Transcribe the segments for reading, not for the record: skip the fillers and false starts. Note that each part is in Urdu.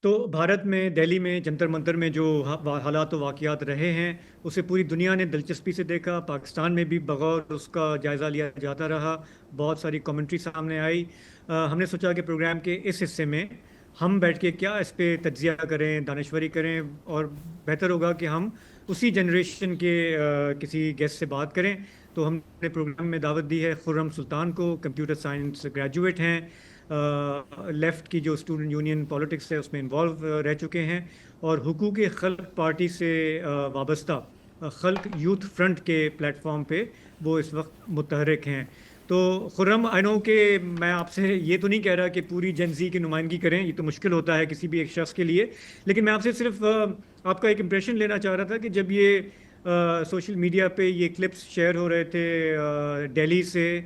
تو بھارت میں دہلی میں جنتر منتر میں جو حالات و واقعات رہے ہیں اسے پوری دنیا نے دلچسپی سے دیکھا. پاکستان میں بھی بغور اس کا جائزہ لیا جاتا رہا. بہت ساری کامنٹری سامنے آئی. ہم نے سوچا کہ پروگرام کے اس حصے میں ہم بیٹھ کے کیا اس پہ تجزیہ کریں، دانشوری کریں، اور بہتر ہوگا کہ ہم اسی جنریشن کے کسی گیسٹ سے بات کریں. تو ہم نے پروگرام میں دعوت دی ہے خرم سلطان کو. کمپیوٹر سائنس گریجویٹ ہیں، لیفٹ کی جو اسٹوڈنٹ یونین پالیٹکس ہے اس میں انوالو رہ چکے ہیں، اور حقوق خلق پارٹی سے وابستہ خلق یوتھ فرنٹ کے پلیٹ فارم پہ وہ اس وقت متحرک ہیں. تو خرم، آئی نو کہ میں آپ سے یہ تو نہیں کہہ رہا کہ پوری جنزی کی نمائندگی کریں، یہ تو مشکل ہوتا ہے کسی بھی ایک شخص کے لیے، لیکن میں آپ سے صرف آپ کا ایک امپریشن لینا چاہ رہا تھا کہ جب یہ سوشل میڈیا پہ یہ کلپس شیئر ہو رہے تھے دہلی سے،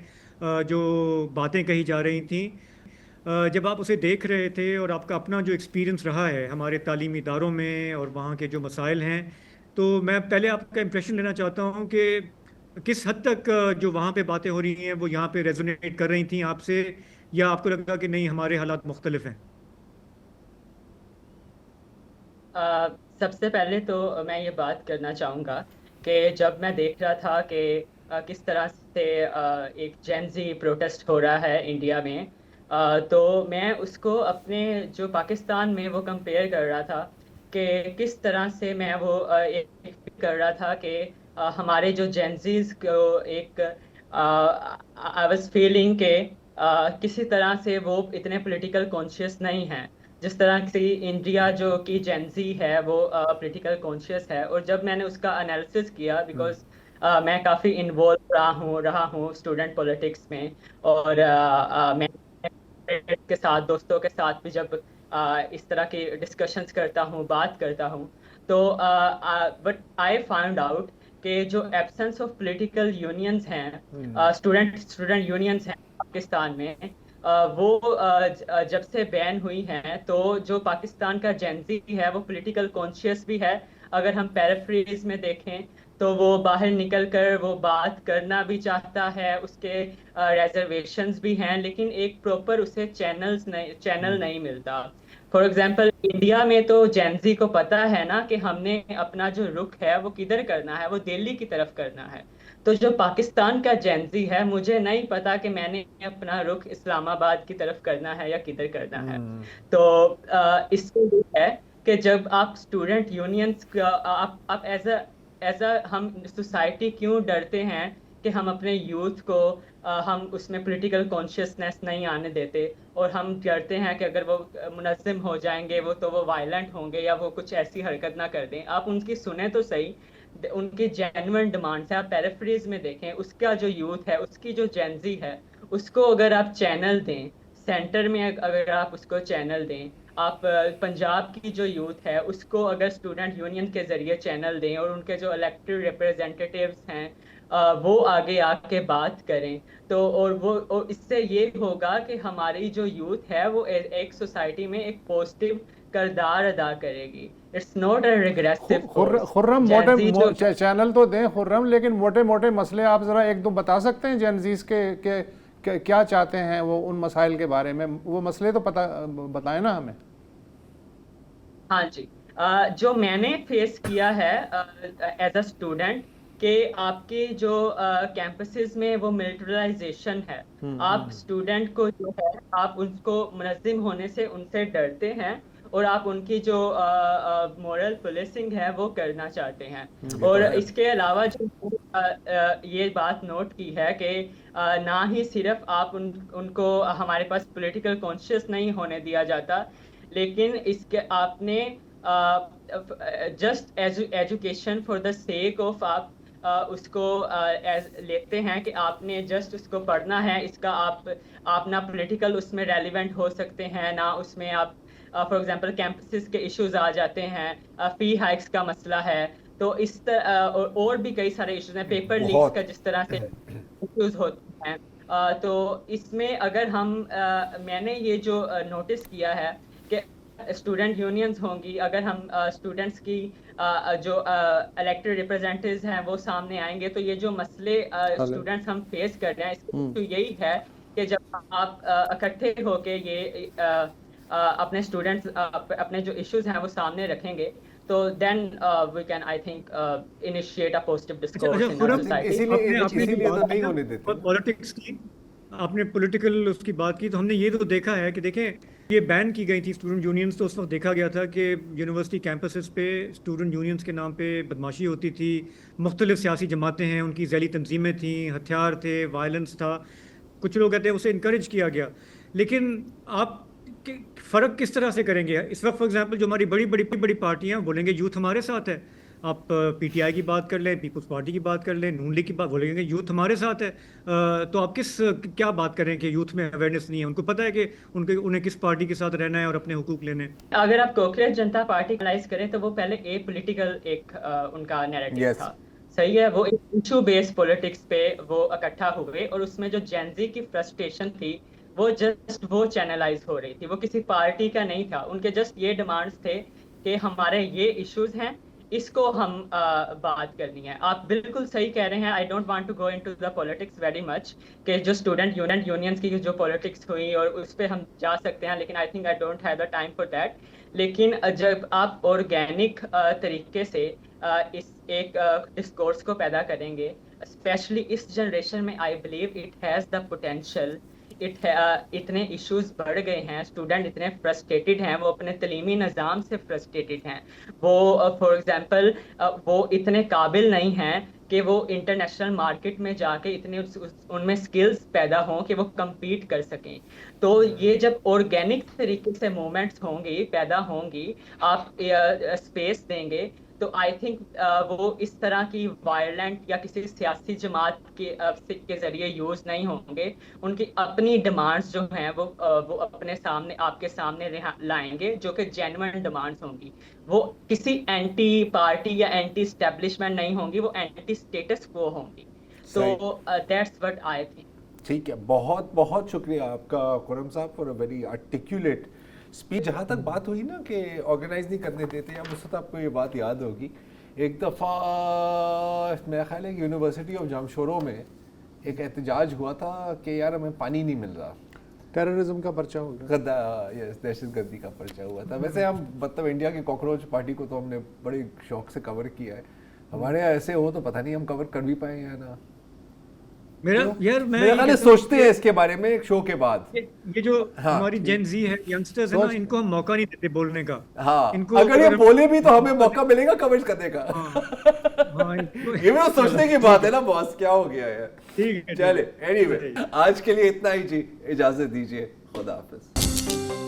جو باتیں کہی جا رہی تھیں، جب آپ اسے دیکھ رہے تھے اور آپ کا اپنا جو ایکسپیرینس رہا ہے ہمارے تعلیمی اداروں میں اور وہاں کے جو مسائل ہیں، تو میں پہلے آپ کا امپریشن لینا چاہتا ہوں کہ کس حد تک جو وہاں پہ باتیں ہو رہی ہیں وہ یہاں پہ ریزونیٹ کر رہی تھیں آپ سے، یا آپ کو لگا کہ نہیں ہمارے حالات مختلف ہیں؟ سب سے پہلے تو میں یہ بات کرنا چاہوں گا کہ جب میں دیکھ رہا تھا کہ کس طرح سے ایک جینزی پروٹیسٹ ہو رہا ہے انڈیا میں، تو میں اس کو اپنے جو پاکستان میں وہ کمپیئر کر رہا تھا کہ کس طرح سے میں وہ ایک کر رہا تھا کہ ہمارے جو جینزیز کو ایک آئی واز فیلنگ کہ کسی طرح سے وہ اتنے پولیٹیکل کانشیس نہیں ہیں جس طرح سے انڈیا جو کہ جینزی ہے وہ پولیٹیکل کانشیس ہے. اور جب میں نے اس کا انالیسس کیا، ہم، بیکاز میں کافی انوالو رہا ہوں اسٹوڈنٹ پولیٹکس میں، اور میں کے ساتھ دوستوں کے ساتھ بھی جب اس طرح کی ڈسکشنز کرتا ہوں، بات کرتا ہوں، تو بٹ آئی فائنڈ آؤٹ کہ جو ایبسنس آف پولیٹیکل یونینز ہیں، اسٹوڈنٹ یونینز ہیں پاکستان میں، وہ جب سے بین ہوئی ہیں، تو جو پاکستان کا جینزی ہے وہ پولیٹیکل کانشیس بھی ہے. اگر ہم پیرافریز میں دیکھیں تو وہ باہر نکل کر وہ بات کرنا بھی چاہتا ہے، اس کے ریزرویشنز بھی ہیں، لیکن ایک پراپر اسے چینل نہیں ملتا. فار ایگزامپل انڈیا میں تو جینزی کو پتا ہے نا کہ ہم نے اپنا جو رخ ہے وہ کدھر کرنا ہے، وہ دلی کی طرف کرنا ہے. تو جو پاکستان کا جینزی ہے، مجھے نہیں پتا کہ میں نے اپنا رخ اسلام آباد کی طرف کرنا ہے یا کدھر کرنا ہے. تو اس سے یہ ہے کہ جب آپ اسٹوڈنٹ یونینس کا آپ ہم سوسائٹی کیوں ڈرتے ہیں کہ ہم اپنے یوتھ کو ہم اس میں پولیٹیکل کانشیسنیس نہیں آنے دیتے، اور ہم ڈرتے ہیں کہ اگر وہ منظم ہو جائیں گے تو وہ وائلنٹ ہوں گے یا وہ کچھ ایسی حرکت نہ کر دیں. آپ ان کی سنیں تو صحیح، ان کی جینوئن ڈیمانڈس ہیں. آپ پیرافریز میں دیکھیں، اس کا جو یوتھ ہے، اس کی جو جینزی ہے، اس کو اگر آپ چینل دیں، سینٹر میں اگر آپ اس کو چینل دیں، آپ پنجاب کی جو یوتھ ہے اس کو اگر اسٹوڈنٹ یونین کے ذریعے چینل دیں، اور ان کے جو الیکٹڈ ریپرزینٹیٹیوز ہیں وہ آگے آ کے بات کریں، تو اور اس سے یہ ہوگا کہ ہماری جو یوتھ ہے وہ ایک سوسائٹی میں ایک پوزیٹو کردار ادا کرے گی. It's not a regressive force. خرم موٹے جینزی جو چینل تو دیں خرم، لیکن موٹے موٹے مسئلے آپ ذرا ایک دو بتا سکتے ہیں جینزیز کے کیا چاہتے ہیں وہ ان مسائل کے بارے میں؟ وہ مسئلے تو بتائیں نا ہمیں. ہاں جی، جو میں نے فیس کیا ہے ایز اے اسٹوڈنٹ، کہ آپ کے جو کیمپسز میں وہ ملٹرائزیشن ہے. آپ اسٹوڈنٹ کو جو ہے آپ ان کو منظم ہونے سے ان سے ڈرتے ہیں، اور آپ ان کی جو مورل پولیسنگ ہے وہ کرنا چاہتے ہیں. یہ اور تو ہے. اس کے علاوہ جو یہ بات نوٹ کی ہے کہ نہ ہی صرف آپ ان کو ہمارے پاس پولیٹیکل کانشیس نہیں ہونے دیا جاتا، لیکن اس کے آپ نے just education for the sake of آپ اس کو لیتے ہیں کہ آپ نے جسٹ اس کو پڑھنا ہے. اس کا آپ نہ پولیٹیکل اس میں ریلیونٹ ہو سکتے ہیں، نہ اس میں آپ فار ایگزامپل کیمپسز کے ایشوز آ جاتے ہیں، فی ہائکس کا مسئلہ ہے. تو اس طرح اور بھی کئی سارے ایشوز ہیں، پیپر لیکس کا بہت. جس طرح سے ایشوز ہوتے ہیں. تو اس میں اگر میں نے یہ جو نوٹس کیا ہے کہ اسٹوڈنٹ یونینز ہوں گی، اگر ہم اسٹوڈنٹس کی جو الیکٹڈ ریپرزینٹیوز ہیں وہ سامنے آئیں گے، تو یہ جو مسئلے اسٹوڈنٹس ہم فیس کر رہے ہیں اس کا تو یہی ہے کہ جب آپ اکٹھے ہو کے یہ اپنے اسٹوڈنٹس اپنے جو ایشوز ہیں وہ سامنے رکھیں گے تو then we can I think initiate a positive discourse in خرم، سوسائٹی. اسی لیے تو نہیں ہونے دیتے. پالیٹکس کی آپ نے پولیٹیکل اس کی بات کی تو ہم نے یہ تو دیکھا ہے کہ دیکھیں یہ بین کی گئی تھی اسٹوڈنٹ یونینز، تو اس وقت دیکھا گیا تھا کہ یونیورسٹی کیمپسز پہ اسٹوڈنٹ یونینز کے نام پہ بدماشی ہوتی تھی. مختلف سیاسی جماعتیں ہیں، ان کی ذیلی تنظیمیں تھیں، ہتھیار تھے، وائلنس تھا. کچھ لوگ کہتے ہیں اسے انکریج کیا گیا. لیکن آپ فرق کس طرح سے کریں گے؟ اس وقت فار ایگزامپل جو ہماری بڑی پارٹیاں بولیں گے یوتھ ہمارے ساتھ ہے. آپ پی ٹی آئی کی بات کر لیں، پیپلز پارٹی کی بات کر لیں، نون لیگ کی بات، بولیں گے یوتھ ہمارے ساتھ ہے. تو آپ کیا بات کریں کہ یوتھ میں اویئرنیس نہیں ہے؟ ان کو پتہ ہے کہ انہیں کس پارٹی کے ساتھ رہنا ہے اور اپنے حقوق لینے ہیں. اگر آپ کوکریج جنتا پارٹی انالائز کریں تو وہ پہلے ایک پولیٹیکل ایک ان کا نیریٹو تھا، صحیح ہے. وہ ایشو بیس پولیٹکس پہ وہ اکٹھا ہوئے اور اس میں جو جینزی کی فرسٹریشن تھی وہ جسٹ وہ چینلائز ہو رہی تھی، وہ کسی پارٹی کا نہیں تھا. ان کے جسٹ یہ ڈیمانڈس تھے کہ ہمارے یہ ایشوز ہیں، اس کو ہم بات کرنی ہے. آپ بالکل صحیح کہہ رہے ہیں. I don't want to go into the politics very much کہ جو اسٹوڈنٹ یونینس کی جو پولیٹکس ہوئی اور اس پہ ہم جا سکتے ہیں، لیکن I think I don't have the time for that. لیکن جب آپ آرگینک طریقے سے اس ایک ڈسکورس کو پیدا کریں گے، اسپیشلی اس جنریشن میں، I believe it has the potential. اتنے ایشوز بڑھ گئے ہیں، اسٹوڈنٹ اتنے فرسٹریٹڈ ہیں، وہ اپنے تعلیمی نظام سے فرسٹریٹڈ ہیں. وہ فار ایگزامپل وہ اتنے قابل نہیں ہیں کہ وہ انٹرنیشنل مارکیٹ میں جا کے اتنے ان میں سکلز پیدا ہوں کہ وہ کمپیٹ کر سکیں. تو یہ جب آرگینک طریقے سے موومنٹس ہوں گی، پیدا ہوں گی، آپ اسپیس دیں گے، تو آئی تھنک وہ اس طرح کی وائلنٹ یا کسی سیاسی جماعت کے ذریعے یوز نہیں ہوں گے. ان کی اپنی ڈیمانڈس جو ہیں وہ اپنے سامنے، آپ کے سامنے لائیں گے، جو کہ جینوئن ڈیمانڈس ہوں گی. وہ کسی اینٹی پارٹی یا اینٹی اسٹیبلشمنٹ نہیں ہوں گی، وہ اینٹی اسٹیٹس کو ہوں گی. تو دیٹس وٹ آئی تھنک. ٹھیک ہے، بہت بہت شکریہ آپ کا خرم صاحب for a very articulate speech. جہاں تک بات ہوئی نا کہ آرگنائز نہیں کرنے دیتے، اب اس وقت آپ کو یہ بات یاد ہوگی ایک دفعہ میرا خیال ہے کہ یونیورسٹی آف جامشورو میں ایک احتجاج ہوا تھا کہ یار ہمیں پانی نہیں مل رہا. ٹیررزم کا پرچہ ہو گیا، دہشت گردی کا پرچہ ہوا تھا. ویسے ہم مطلب انڈیا کی کاکروچ پارٹی کو تو ہم نے بڑے شوق سے کور کیا ہے. ہمارے یہاں ایسے ہو تو پتہ نہیں ہم کور کر بھی پائیں یا نا. میں سوچتے ہیں اس کے بارے میں ایک شو کے بعد. یہ جو ہماری جین زی ہے، ینگسٹرز ہیں نا، ان کو ہم موقع نہیں دیتے بولنے کا. ہاں، اگر یہ بولے بھی تو ہمیں موقع ملے گا کورج کرنے کا. یہ بھی سوچنے کی بات ہے نا باس، کیا ہو گیا ہے. چلے اینی وے، آج کے لیے اتنا ہی جی، اجازت دیجیے، خدا حافظ.